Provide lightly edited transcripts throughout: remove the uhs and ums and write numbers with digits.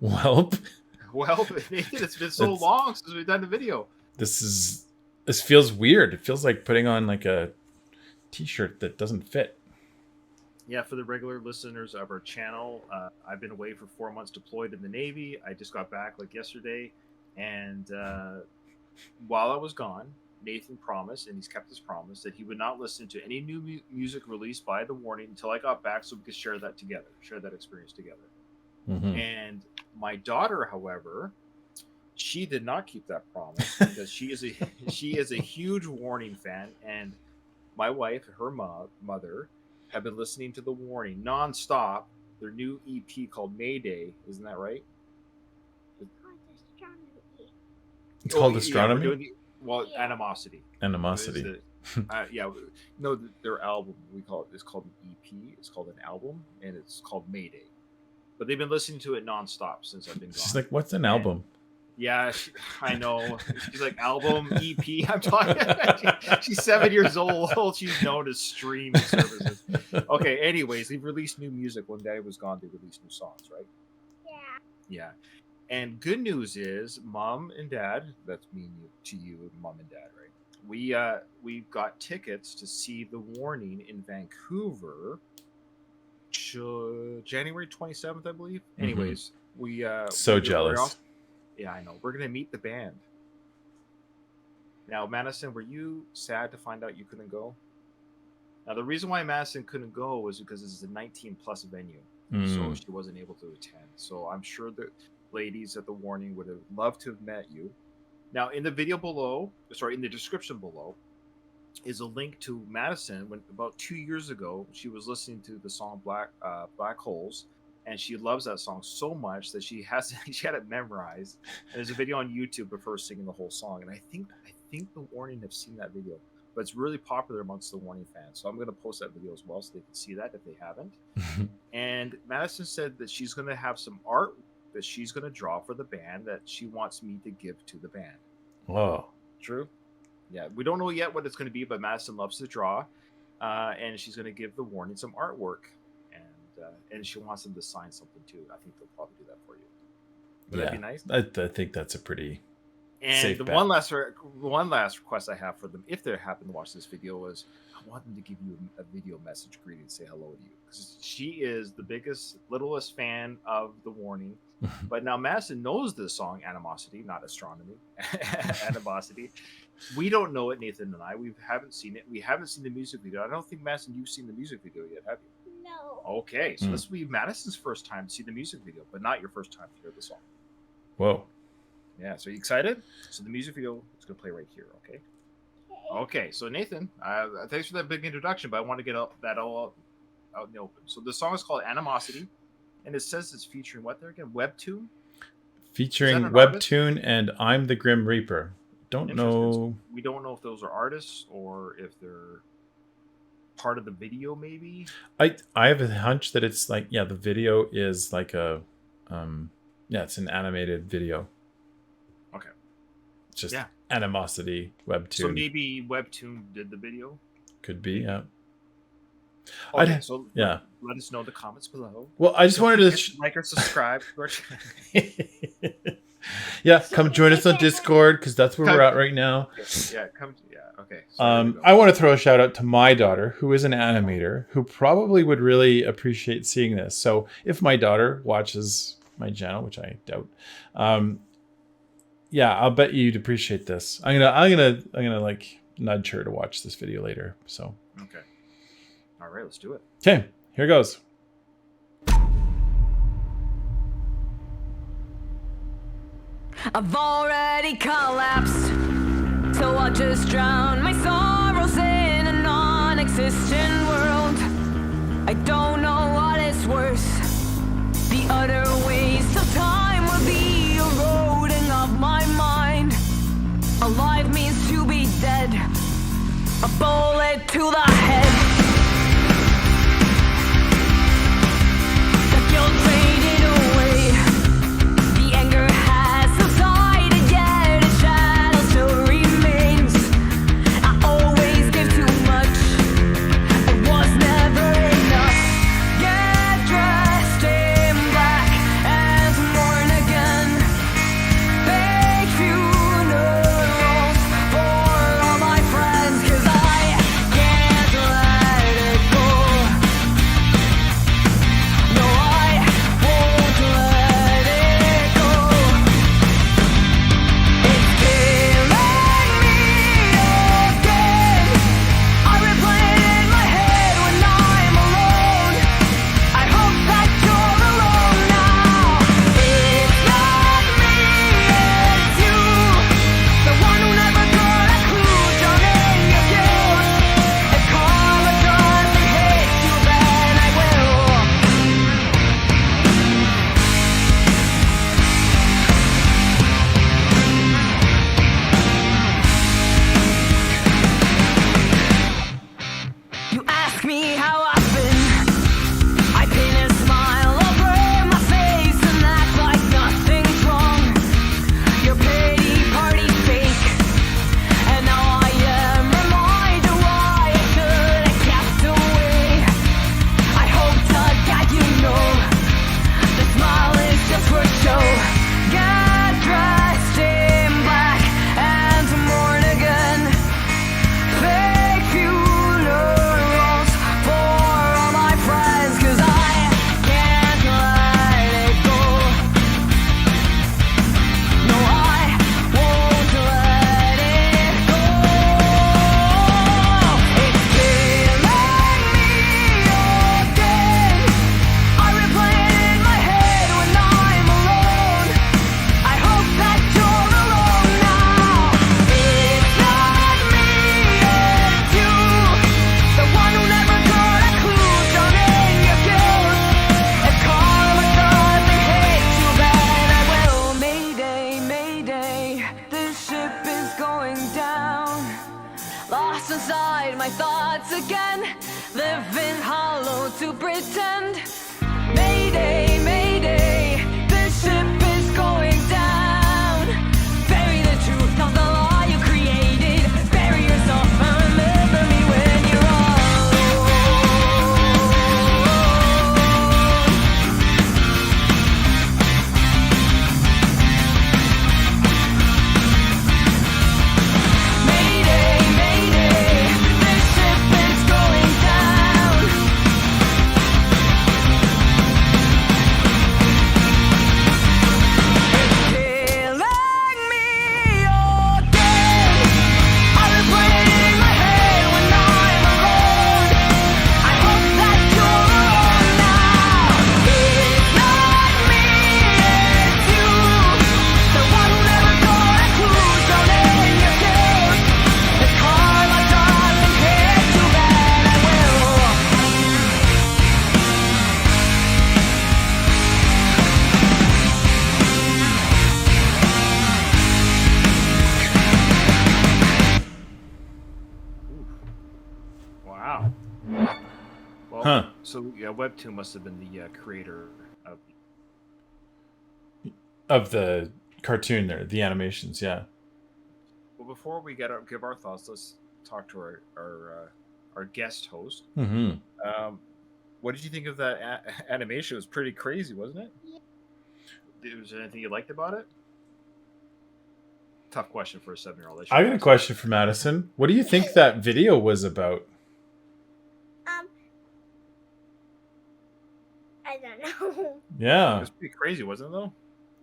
Welp. Well, Nathan, it's been so long since we've done the video. This feels weird. It feels like putting on like a t-shirt that doesn't fit. Yeah, for the regular listeners of our channel, I've been away for 4 months deployed in the Navy. I just got back like yesterday, and while I was gone, Nathan promised, and he's kept his promise, that he would not listen to any new music released by The Warning until I got back, so we could share that together, share that experience together. Mm-hmm. And my daughter, however, she did not keep that promise because she is a huge Warning fan, and my wife, her mother, have been listening to The Warning nonstop. Their new EP called Mayday, isn't that right? It's called Astronomy. Animosity. Animosity. Yeah, no, their album it's called an EP. It's called an album, and it's called Mayday. But they've been listening to it nonstop since I've been gone. She's like, "What's an album?" Yeah, I know. She's like, album, EP. I'm talking. She's 7 years old. She's known to stream services. Okay. Anyways, they've released new music. When Daddy was gone, they released new songs, right? Yeah. And good news is, Mom and Dad. That's me to you, Mom and Dad, right? We've got tickets to see The Warning in Vancouver. January 27th, I believe. Anyways, we so jealous. Yeah, I know. We're gonna meet the band. Now, Madyson, were you sad to find out you couldn't go? Now, the reason why Madyson couldn't go was because this is a 19+ venue, so she wasn't able to attend. So I'm sure the ladies at The Warning would have loved to have met you. Now, in the description below, is a link to Madyson when about 2 years ago she was listening to the song Black Holes, and she loves that song so much that she had it memorized. And there's a video on YouTube of her singing the whole song, and I think The Warning have seen that video, but it's really popular amongst The Warning fans. So I'm going to post that video as well so they can see that if they haven't. And Madyson said that she's going to have some art that she's going to draw for the band that she wants me to give to the band. Whoa. True. Yeah, we don't know yet what it's going to be, but Madyson loves to draw, and she's going to give The Warning some artwork, and she wants them to sign something too. I think they'll probably do that for you. Would that be nice? I think that's a pretty safe bet. One last request I have for them, if they happen to watch this video, is I want them to give you a video message greeting, say hello to you, because she is the littlest fan of The Warning. But now Madyson knows this song, Animosity, not Astronomy. Animosity. We don't know it, Nathan and I. We haven't seen it. We haven't seen the music video. I don't think, Madyson, you've seen the music video yet, have you? No. Okay, so this will be Madison's first time to see the music video, but not your first time to hear the song. Whoa. Yeah, so you excited? So the music video is going to play right here, okay? Okay, so Nathan, thanks for that big introduction, but I want to get that all out in the open. So the song is called Animosity, and it says it's featuring what there again? Webtoon? Featuring Webtoon and I'm the Grim Reaper. Don't know. We don't know if those are artists or if they're part of the video, maybe. I have a hunch that it's like, the video is like a it's an animated video. Okay. It's just Animosity, Webtoon. So maybe Webtoon did the video? Could be, yeah. Okay, let us know in the comments below. Well, I just wanted to like or subscribe. Come join us on Discord, because that's where we're at right now. Okay. I want to throw a shout out to my daughter, who is an animator, who probably would really appreciate seeing this. So if my daughter watches my channel, which I doubt, I'll bet you'd appreciate this. I'm gonna like nudge her to watch this video later. So okay. All right, let's do it. Okay, here goes. I've already collapsed, so I'll just drown my sorrows in a non-existent world. I don't know what is worse, the utter waste of time will be eroding of my mind. Alive means to be dead, a bullet to the head. The guilt faded away, the anger has subsided, yet its shadow still remains. I always give too much, it was never enough. Get dressed in black as mourning. me how often I paint a smile over my face and act like nothing's wrong. Your pity party's fake, and now I am reminded why I should have kept away. I hope to God you know the smile is just for show. Get dressed in black and mourn again. Fake funerals for all my friends, 'cause I can't let it go. No, I won't let it go. It's killing me again. I replay it in my head when I'm alone. I hope that you're alone now. It's not me, it's you, the one who never got a clue. Down in your guilt. If karma doesn't hit you, then I will. Mayday, mayday, this ship is going down. Lost inside my thoughts again, living hollow to pretend. Mayday, mayday, this ship is going down. Bury the truth, not the lie you created. Bury yourself and remember me when you're alone. Mayday, mayday, this ship is going down. It's killing me again. I replay it in my head when I'm alone. I hope that you're alone now. It's not me, it's you, the one who never got a clue. Down in your guilt. If karma doesn't hit you, then I will. Wow. Well, Huh. so yeah, Webtoon must have been the creator of. Of the cartoon there, the animations, yeah. Well, before we give our thoughts, let's talk to our guest host. Mm-hmm. What did you think of that animation? It was pretty crazy, wasn't it? Was there anything you liked about it? Tough question for a 7-year-old. I got a question for Madyson. What do you think that video was about? I don't know. It Yeah. was pretty crazy, wasn't it? Though.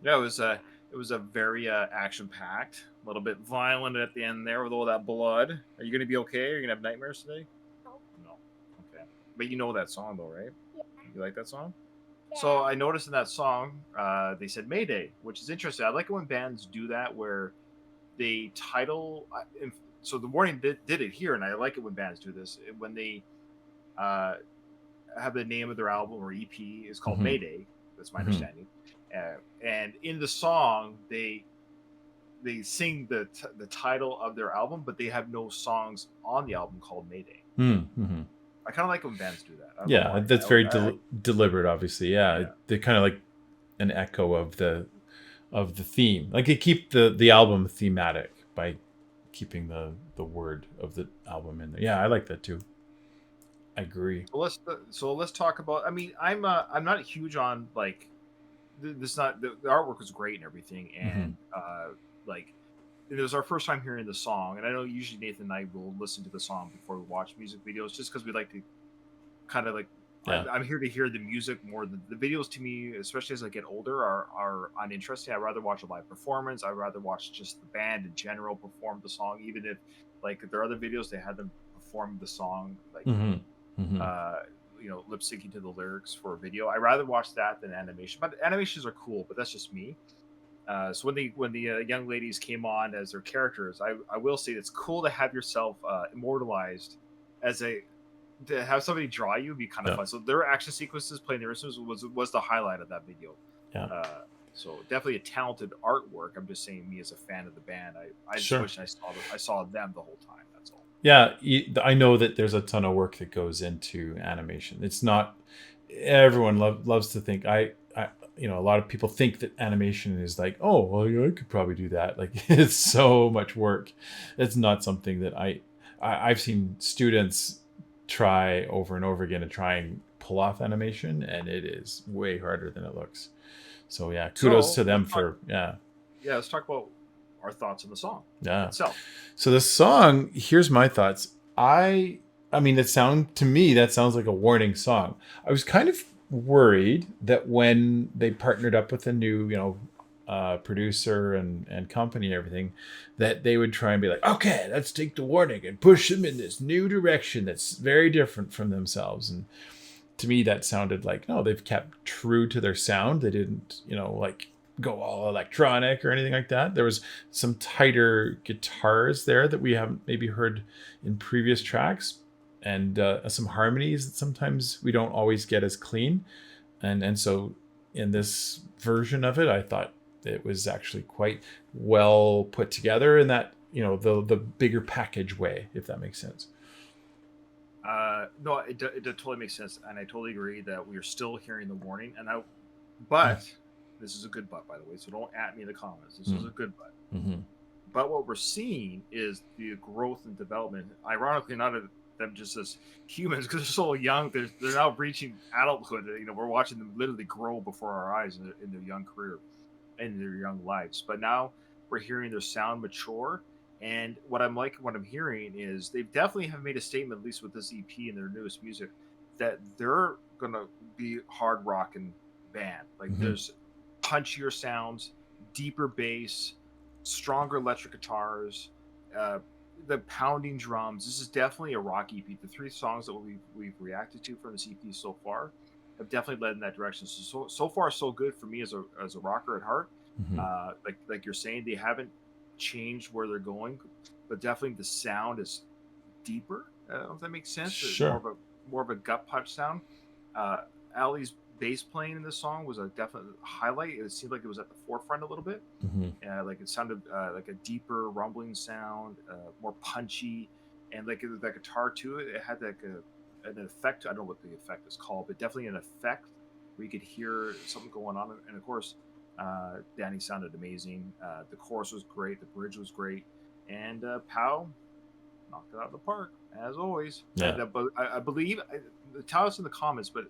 Yeah, it was a very action packed, a little bit violent at the end there with all that blood. Are you going to be okay? Are you going to have nightmares today? No. No. Okay. But you know that song though, right? Yeah. You like that song? So I noticed in that song, they said Mayday, which is interesting. I like it when bands do that, where they title. So the Warning did it here, and I like it when bands do this. When they have the name of their album or EP is called Mayday. That's my understanding. And in the song, they sing the title of their album, but they have no songs on the album called Mayday. Mm-hmm. I kind of like when bands do that. I don't know Yeah, why. that's very deliberate, obviously. Yeah, Yeah. they're kind of like an echo of the theme. Like they keep the album thematic by keeping the word of the album in there. Yeah, I like that too. I agree. So let's talk about. I mean, I'm not huge on like this. Not the artwork was great and everything, and like it was our first time hearing the song. And I know usually Nathan and I will listen to the song before we watch music videos, just because we like to kind of like. Yeah. I'm here to hear the music more than the videos. To me, especially as I get older, are uninteresting. I'd rather watch a live performance. I'd rather watch just the band in general perform the song, even if like there are other videos they had them perform the song like lip syncing to the lyrics for a video. I'd rather watch that than animation. But animations are cool, but that's just me. So when the young ladies came on as their characters, I will say it's cool to have yourself immortalized as to have somebody draw you would be kind of fun. So their action sequences playing the instruments was the highlight of that video. Yeah. So definitely a talented artwork. I'm just saying, me as a fan of the band, I just Sure. wish I saw them the whole time. That's all. Yeah, I know that there's a ton of work that goes into animation. It's not everyone loves to think a lot of people think that animation is like, oh, well, I could probably do that. Like it's so much work. It's not something that I've seen students try over and over again to try and pull off animation, and it is way harder than it looks. So yeah, kudos to them for Yeah, let's talk about our thoughts on the song itself. So the song, here's my thoughts. I mean, that sounds like a warning song. I was kind of worried that when they partnered up with a new, producer and company and everything, that they would try and be like, okay, let's take the warning and push them in this new direction that's very different from themselves. And to me, that sounded like, no, they've kept true to their sound. They didn't, like go all electronic or anything like that. There was some tighter guitars there that we haven't maybe heard in previous tracks, and some harmonies that sometimes we don't always get as clean. And so in this version of it, I thought it was actually quite well put together in that, the bigger package way, if that makes sense. No, it totally makes sense, and I totally agree that we are still hearing the warning. But this is a good but, by the way, so don't at me in the comments. This is a good but. Mm-hmm. But what we're seeing is the growth and development. Ironically, not of them just as humans, because they're so young. They're now reaching adulthood. We're watching them literally grow before our eyes in their young career, in their young lives. But now we're hearing their sound mature. And what I'm hearing is they definitely have made a statement, at least with this EP and their newest music, that they're gonna be hard rocking band. Like there's punchier sounds, deeper bass, stronger electric guitars, the pounding drums. This is definitely a rock EP. The 3 songs that we've reacted to from this EP so far have definitely led in that direction. So far so good for me as a rocker at heart. Like you're saying, they haven't changed where they're going, but definitely the sound is deeper. I don't know if that makes sense. Sure. More of a gut punch sound. Ali's bass playing in this song was a definite highlight. It seemed like it was at the forefront a little bit. Like it sounded like a deeper rumbling sound, more punchy, and like that guitar too. It had like an effect. I don't know what the effect is called, but definitely an effect where you could hear something going on. And of course, Danny sounded amazing. The chorus was great. The bridge was great, and Pow knocked it out of the park as always. Yeah. And, but I believe, tell us in the comments, but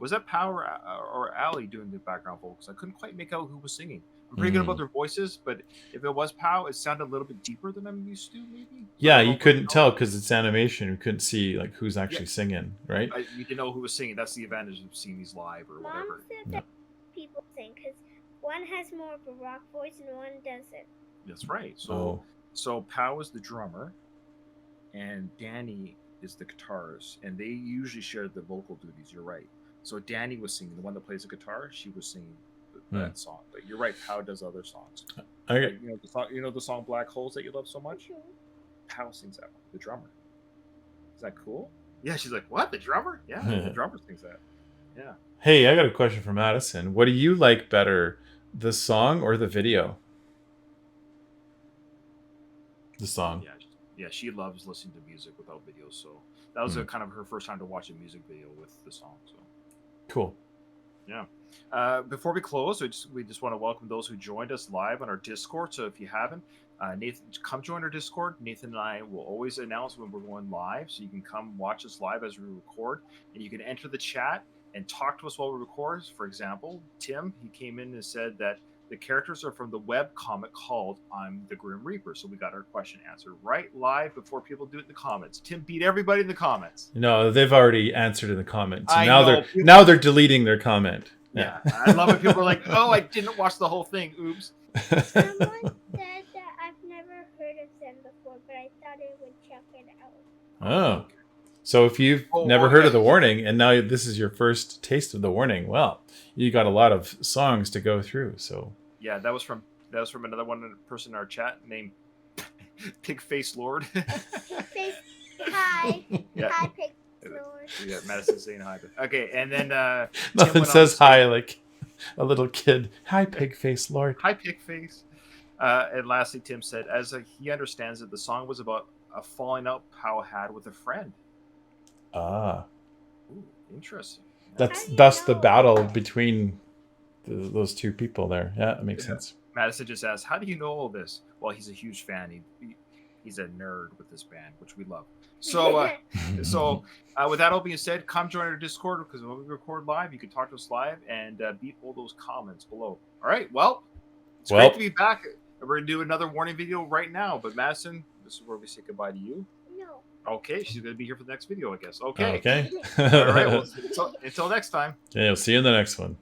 was that Pow or Ali doing the background vocals? I couldn't quite make out who was singing. I'm pretty good about their voices, but if it was Pow, it sounded a little bit deeper than I'm used to, maybe. Yeah, you couldn't tell because it's animation. You couldn't see like who's actually singing, right? You didn't know who was singing. That's the advantage of seeing these live or whatever. Mom said that people sing because one has more of a rock voice and one doesn't. That's right. So Pow is the drummer, and Danny is the guitarist, and they usually share the vocal duties. You're right. So Danny was singing, the one that plays the guitar. She was singing that song. But you're right. Pow does other songs. Okay. Like, the song "Black Holes" that you love so much. Pow sings that one. The drummer. Is that cool? Yeah. She's like, what? The drummer? Yeah. The drummer sings that. Yeah. Hey, I got a question for Madyson. What do you like better, the song or the video? The song. Yeah. She loves listening to music without videos. So that was kind of her first time to watch a music video with the song. So. Cool. Yeah. Before we close, we just want to welcome those who joined us live on our Discord. So if you haven't, Nathan, come join our Discord. Nathan and I will always announce when we're going live, so you can come watch us live as we record, and you can enter the chat and talk to us while we record. For example, Tim, he came in and said that the characters are from the web comic called "I'm the Grim Reaper." So we got our question answered right live before people do it in the comments. Tim beat everybody in the comments. No, they've already answered in the comments. Now they're deleting their comment. Yeah, I love it. People are like, "Oh, I didn't watch the whole thing. Oops." Someone said that I've never heard of them before, but I thought I would check it out. Oh. So if you've never heard of The Warning, and now this is your first taste of The Warning, well, you got a lot of songs to go through. So yeah, that was from another person in our chat named Pigface Lord. Pigface, hi. Yeah. Hi, Pigface Lord. Yeah, Madyson saying hi. Okay, and then nothing says hi like a little kid. Hi, Pigface Lord. Hi, Pigface. And lastly, Tim said, as he understands it, the song was about a falling out Pow had with a friend. Ah, Ooh, interesting. that's How do you thus the know? battle between those two people there. Yeah, that makes sense. Madyson just asked, "How do you know all this?" Well, he's a huge fan. He's a nerd with this band, which we love. So, with that all being said, come join our Discord because when we record live, you can talk to us live and beat all those comments below. All right, well, it's great to be back. We're gonna do another warning video right now, but Madyson, this is where we say goodbye to you. No. Okay, she's gonna be here for the next video, I guess. Okay. Okay. All right. Well, until next time. Okay, I'll see you in the next one.